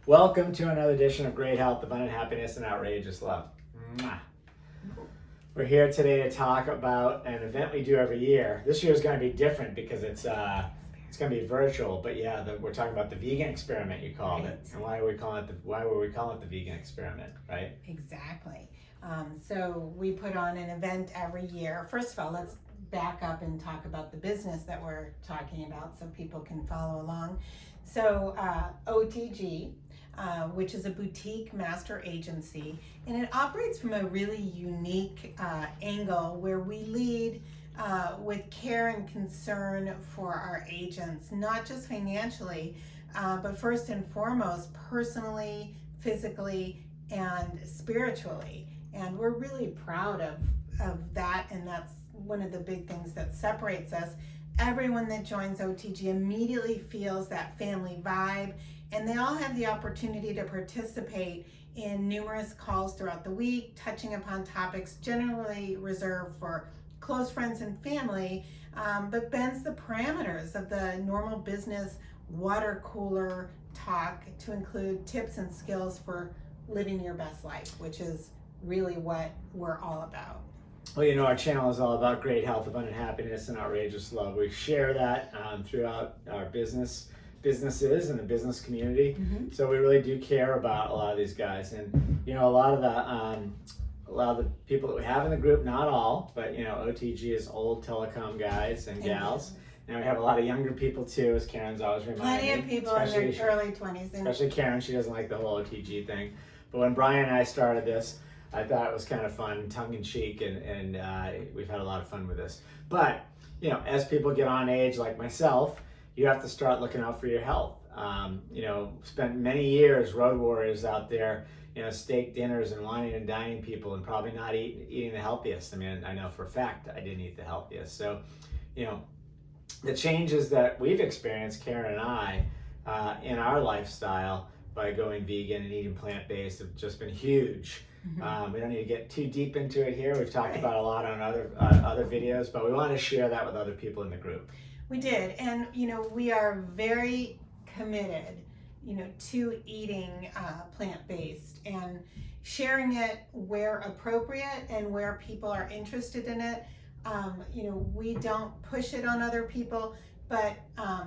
Welcome to another edition of Great Health, Abundant Happiness, and Outrageous Love. Mwah. We're here today to talk about an event we do every year. This year is going to be different because it's going to be virtual. But yeah, we're talking about the vegan experiment. You called it, and why were we calling it the vegan experiment, right? Exactly. So we put on an event every year. First of all, let's back up and talk about the business that we're talking about so people can follow along. So OTG, which is a boutique master agency, and it operates from a really unique angle where we lead with care and concern for our agents, not just financially, but first and foremost, personally, physically, and spiritually. And we're really proud of that, and that's one of the big things that separates us. Everyone that joins OTG immediately feels that family vibe, and they all have the opportunity to participate in numerous calls throughout the week, touching upon topics generally reserved for close friends and family, but bends the parameters of the normal business water cooler talk to include tips and skills for living your best life, which is really what we're all about. Well, you know, our channel is all about great health, abundant happiness, and outrageous love. We share that throughout our businesses and the business community. Mm-hmm. So we really do care about a lot of these guys, and you know, a lot of the people that we have in the group, not all, but you know, OTG is old telecom guys and gals. And we have a lot of younger people too, as Karen's always reminding me. Plenty of people in their early 20s. Especially Karen, she doesn't like the whole OTG thing. But when Brian and I started this, I thought it was kind of fun, tongue-in-cheek, and we've had a lot of fun with this. But, you know, as people get on age, like myself, you have to start looking out for your health. You know, spent many years road warriors out there, you know, steak dinners and wining and dining people and probably not eating the healthiest. I mean, I know for a fact I didn't eat the healthiest. So, you know, the changes that we've experienced, Karen and I, in our lifestyle by going vegan and eating plant-based have just been huge. Mm-hmm. We don't need to get too deep into it here. We've talked about a lot on other videos, but we want to share that with other people in the group. We did, and you know, we are very committed, you know, to eating plant-based and sharing it where appropriate and where people are interested in it. You know, we don't push it on other people, but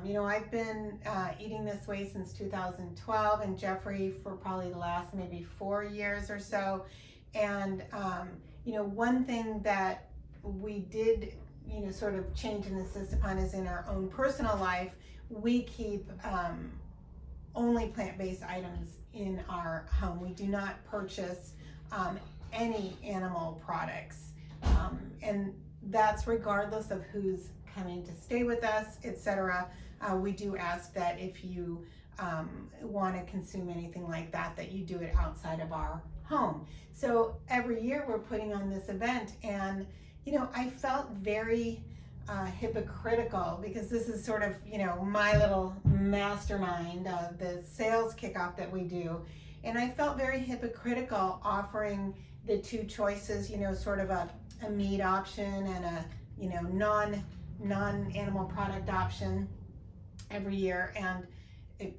you know, I've been eating this way since 2012, and Jeffrey for probably the last maybe 4 years or so. And you know, one thing that we did, you know, sort of change and insist upon is in our own personal life, we keep only plant-based items in our home. We do not purchase any animal products, and that's regardless of who's coming to stay with us, etc. We do ask that if you want to consume anything like that, that you do it outside of our home. So every year we're putting on this event, and you know, I felt very hypocritical because this is sort of, you know, my little mastermind, the sales kickoff that we do, and I felt very hypocritical offering the two choices, you know, sort of a meat option and a, you know, non-animal product option every year. And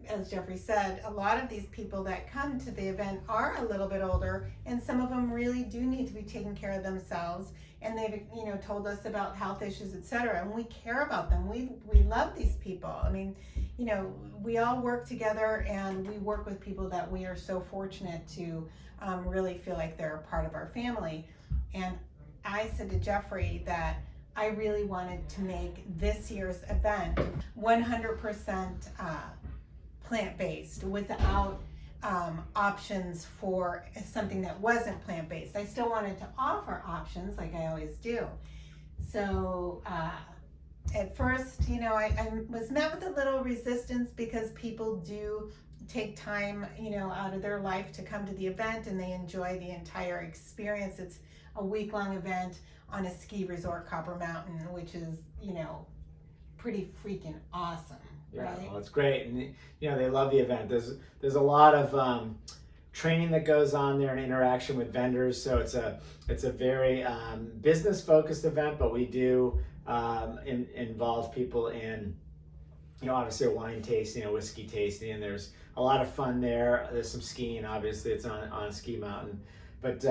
as Jeffrey said, a lot of these people that come to the event are a little bit older, and some of them really do need to be taking care of themselves, and they've, you know, told us about health issues, etc., and we care about them. We love these people. I mean, you know, we all work together, and we work with people that we are so fortunate to really feel like they're a part of our family. And I said to Jeffrey that I really wanted to make this year's event 100% plant-based without options for something that wasn't plant-based. I still wanted to offer options like I always do. So at first, you know, I was met with a little resistance because people do take time, you know, out of their life to come to the event, and they enjoy the entire experience. It's a week-long event on a ski resort, Copper Mountain, which is, you know, pretty freaking awesome. Yeah, right? Well, it's great, and you know, they love the event. There's a lot of training that goes on there and interaction with vendors. So it's a very business focused event, but we do involve people in obviously a wine tasting, a whiskey tasting, and there's a lot of fun there. There's some skiing, obviously, it's on a ski mountain, but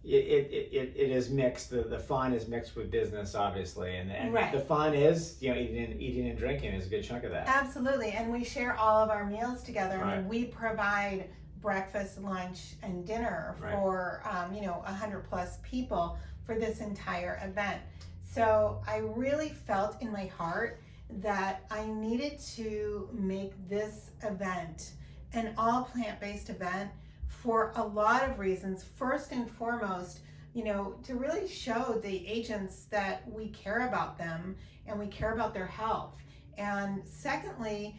it is mixed. The fun is mixed with business, obviously, and Right. the fun is, eating and drinking is a good chunk of that. Absolutely, and we share all of our meals together. I Right. mean, we provide breakfast, lunch, and dinner Right. for 100 plus people for this entire event. So I really felt in my heart that I needed to make this event an all plant-based event for a lot of reasons. First and foremost, to really show the agents that we care about them and we care about their health. And secondly,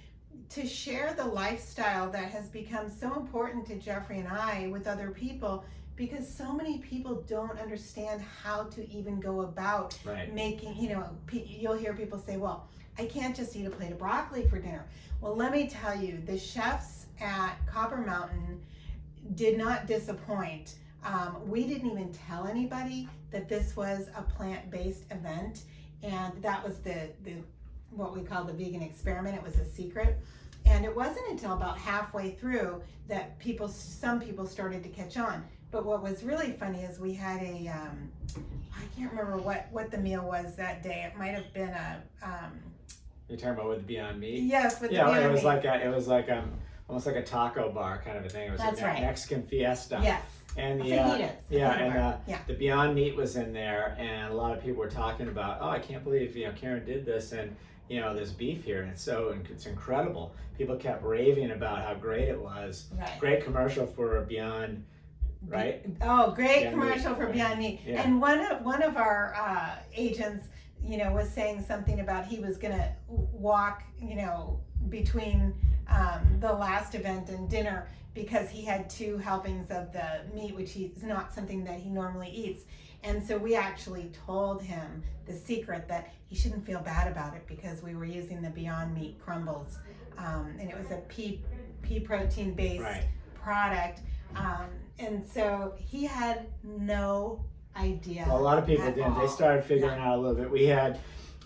to share the lifestyle that has become so important to Jeffrey and I with other people, because so many people don't understand how to even go about Right. making, you'll hear people say, well, I can't just eat a plate of broccoli for dinner. Well, let me tell you, the chefs at Copper Mountain did not disappoint. We didn't even tell anybody that this was a plant-based event, and that was the what we call the vegan experiment. It was a secret, and it wasn't until about halfway through that some people started to catch on. But what was really funny is we had I can't remember what the meal was that day. It might have been You're talking about with the Beyond Meat? yes, with the Yeah, Beyond it was Meat. like almost like a taco bar kind of a thing. It was That's a right. Mexican fiesta. Yes. And the Fajitas. the Beyond Meat was in there, and a lot of people were talking about, oh, I can't believe Karen did this, and there's beef here, and it's incredible. People kept raving about how great it was. Right. Great commercial for Beyond, right? Oh, great Beyond commercial Meat, for right. Beyond Meat. Yeah. And one of our agents, was saying something about he was gonna walk, between the last event and dinner because he had 2 helpings of the meat, which is not something that he normally eats. And so we actually told him the secret that he shouldn't feel bad about it because we were using the Beyond Meat crumbles, and it was a pea protein based Right. product. And so he had no idea. Well, a lot of people at didn't. They all. started figuring out a little bit. We had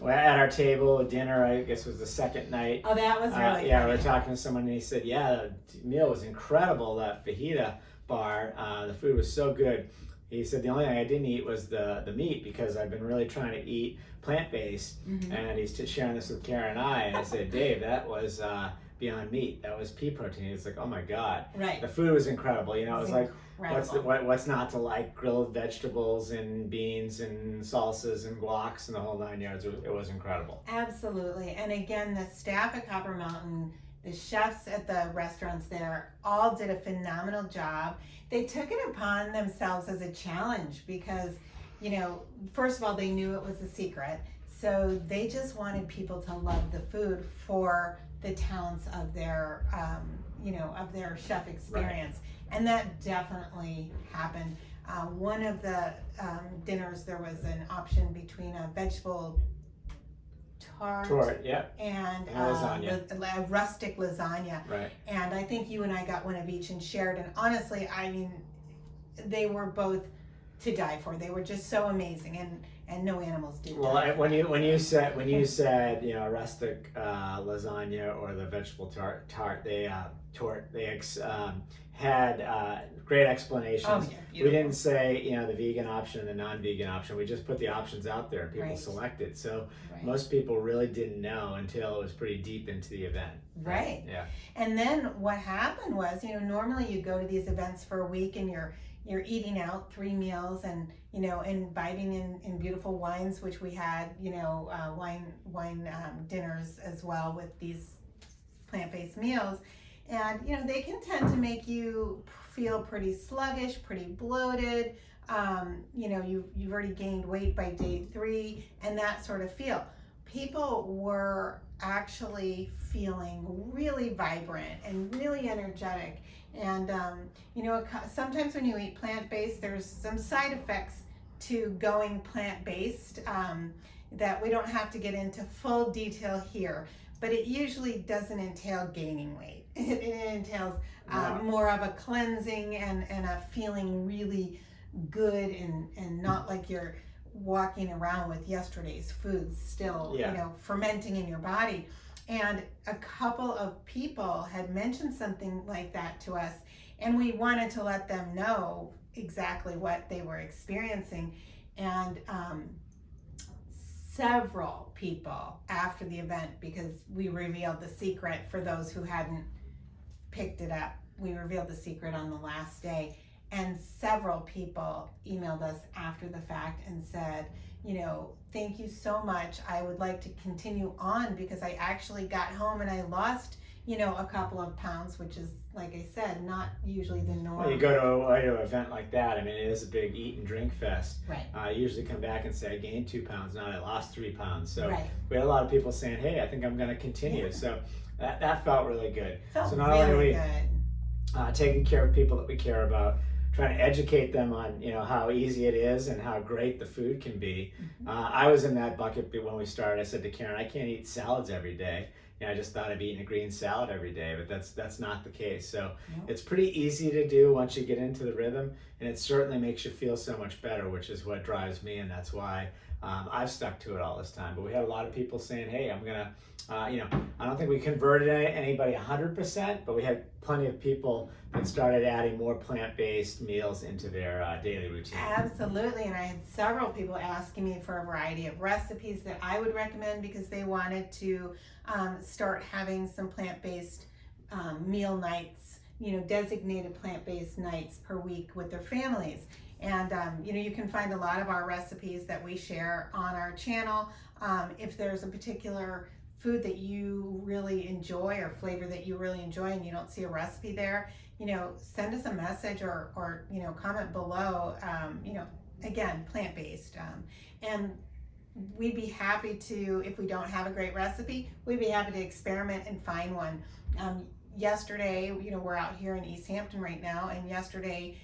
at our table dinner, I guess was the second night. Oh, that was really Yeah, we funny. were talking to someone and he said, yeah, the meal was incredible, that fajita bar. The food was so good. He said, the only thing I didn't eat was the meat because I've been really trying to eat plant-based. Mhm. And he's sharing this with Karen and I. And I said, Dave, that was Beyond Meat. That was pea protein. He's like, oh my God. Right. The food was incredible. It was like, Incredible. what's not to like? Grilled vegetables and beans and salsas and guacs and the whole 9 yards. It was incredible. Absolutely. And again, the staff at Copper Mountain, the chefs at the restaurants there, all did a phenomenal job. They took it upon themselves as a challenge because, first of all, they knew it was a secret. So they just wanted people to love the food for the talents of their, of their chef experience. Right. And that definitely happened. One of the dinners, there was an option between a vegetable tart, yeah, and lasagna. a rustic lasagna. Right. And I think you and I got one of each and shared. And honestly, I mean, they were both to die for. They were just so amazing, and no animals did. Well, when you said rustic lasagna or the vegetable tart, they had great explanations. Oh, yeah, we didn't say the vegan option and the non-vegan option. We just put the options out there and people Right. selected. So Right. most people really didn't know until it was pretty deep into the event. Right. Yeah. And then what happened was, normally you go to these events for a week and you're eating out 3 meals and imbibing in beautiful wines, which we had wine dinners as well with these plant-based meals. And they can tend to make you feel pretty sluggish, pretty bloated. You've already gained weight by day 3 and that sort of feel. People were actually feeling really vibrant and really energetic. And sometimes when you eat plant-based, there's some side effects to going plant-based that we don't have to get into full detail here, but it usually doesn't entail gaining weight. It entails more of a cleansing and a feeling really good and not like you're walking around with yesterday's food still, fermenting in your body. And a couple of people had mentioned something like that to us, and we wanted to let them know exactly what they were experiencing. And several people after the event, because we revealed the secret for those who hadn't picked it up, we revealed the secret on the last day, and several people emailed us after the fact and said, thank you so much. I would like to continue on because I actually got home and I lost, a couple of pounds, which is, like I said, not usually the norm. Well, you go to an event like that, I mean, it is a big eat and drink fest. Right. You usually come back and say, I gained 2 pounds, now I lost 3 pounds. So right. we had a lot of people saying, hey, I think I'm going to continue. Yeah. So that felt really good. Felt so not really only are we good. Taking care of people that we care about, trying to educate them on how easy it is and how great the food can be. Mm-hmm. I was in that bucket when we started. I said to Karen, I can't eat salads every day. I just thought I'd be eating a green salad every day, but that's not the case. So it's pretty easy to do once you get into the rhythm, and it certainly makes you feel so much better, which is what drives me, and that's why I've stuck to it all this time. But we had a lot of people saying, hey, I'm gonna, I don't think we converted anybody 100%, but we had plenty of people that started adding more plant-based meals into their daily routine. Absolutely, and I had several people asking me for a variety of recipes that I would recommend because they wanted to start having some plant-based meal nights, designated plant-based nights per week with their families. And you can find a lot of our recipes that we share on our channel. If there's a particular food that you really enjoy or flavor that you really enjoy and you don't see a recipe there, send us a message or comment below. Again, plant-based, and we'd be happy to, if we don't have a great recipe, we'd be happy to experiment and find one. Yesterday, we're out here in East Hampton right now, and yesterday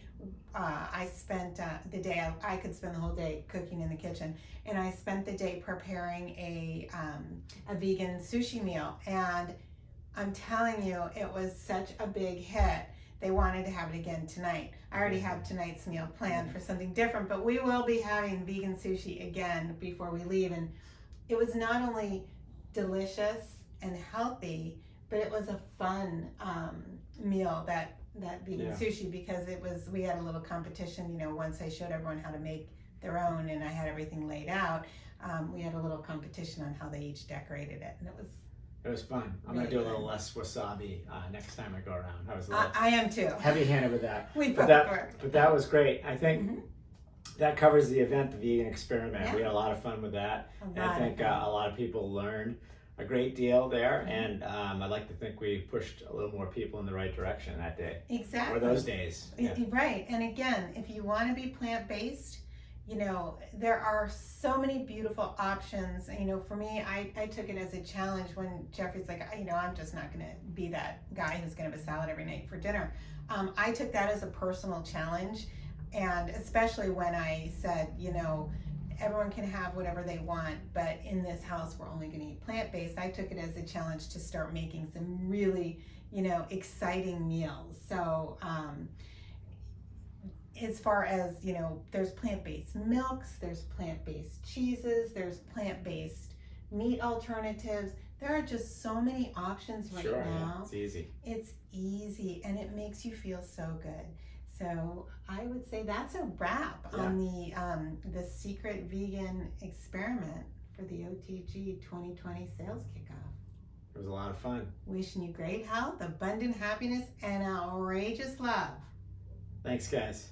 I spent the day, I could spend the whole day cooking in the kitchen, and I spent the day preparing a vegan sushi meal, and I'm telling you, it was such a big hit. They wanted to have it again tonight. I already have tonight's meal planned for something different, but we will be having vegan sushi again before we leave, and it was not only delicious and healthy, but it was a fun meal, that vegan sushi, because we had a little competition, once I showed everyone how to make their own and I had everything laid out, we had a little competition on how they each decorated it, and it was fun. I'm really going to do a little less wasabi next time I go around. I was a little I am too. heavy-handed with that. But that was great. I think that covers the event, the vegan experiment. Yeah. We had a lot of fun with that. And I think a lot of people learned a great deal there, and I'd like to think we pushed a little more people in the right direction that day. Exactly. Or those days. Yeah. Right. And again, if you want to be plant-based, there are so many beautiful options. For me, I took it as a challenge when Jeffrey's like, I'm just not going to be that guy who's going to have a salad every night for dinner. I took that as a personal challenge, and especially when I said, everyone can have whatever they want, but in this house, we're only going to eat plant-based. I took it as a challenge to start making some really, exciting meals. So, as far as, there's plant-based milks, there's plant-based cheeses, there's plant-based meat alternatives. There are just so many options right now. It's easy. It's easy, and it makes you feel so good. So I would say that's a wrap on the secret vegan experiment for the OTG 2020 sales kickoff. It was a lot of fun. Wishing you great health, abundant happiness, and outrageous love. Thanks, guys.